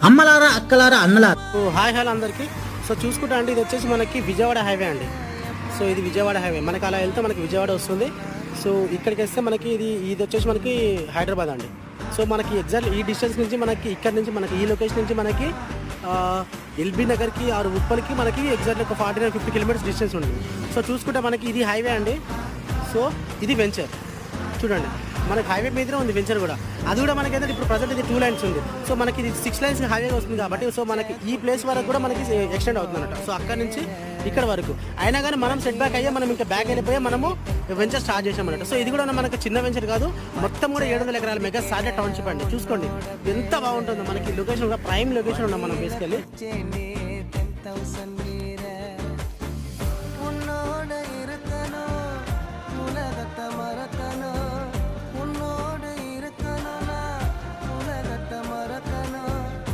అమ్మలారా, అక్కలారా, అన్నలారా, hi hello అందరికీ. So చూసుకుంటా అండి, ఇది వచ్చేసి మనకి విజయవాడ హైవే అండి. సో ఇది విజయవాడ హైవే, మనకి అలా వెళ్తే మనకి విజయవాడ వస్తుంది. సో ఇక్కడికి వస్తే మనకి ఇది వచ్చేసి మనకి హైదరాబాద్ అండి. సో మనకి ఎగ్జాక్ట్ ఈ డిస్టెన్స్ నుంచి మనకి ఇక్కడ నుంచి మనకి ఈ లొకేషన్ నుంచి మనకి ఎల్బీ నగర్కి ఆరు ఉప్పల్కి మనకి ఎగ్జాక్ట్ ఒక 49-50 కిలోమీటర్స్ డిస్టెన్స్ ఉంది. సో చూసుకుంటే మనకి ఇది హైవే అండి. సో ఇది వెంచర్ చూడండి, మనకి హైవే మీదనే ఉంది వెంచర్ కూడా. అది కూడా మనకి ఏంటంటే ఇప్పుడు ప్రజెంట్ ఇది 2 లైన్స్ ఉంది. సో మనకి ఇది 6 లైన్స్ హైవే వస్తుంది కాబట్టి సో మనకి ఈ ప్లేస్ వరకు కూడా మనకి ఎక్స్టెండ్ అవుతుంది అనమాట. సో అక్కడ నుంచి ఇక్కడ వరకు అయినా కానీ మనం సెట్ బ్యాక్ అయ్యే మనం ఇంకా బ్యాక్ వెళ్ళిపోయి మనము వెంచర్ స్టార్ట్ చేసామన్నట్టు. సో ఇది కూడా మనకి చిన్న వెంచర్ కాదు, మొత్తం కూడా 700 ఎకరాల మెగా సాలెట్ టౌన్షిప్ అండి. చూసుకోండి ఎంత బాగుంటుందో, మనకి లొకేషన్ కూడా ప్రైమ్ లొకేషన్ ఉన్నాం మనం బేసికల్లీ.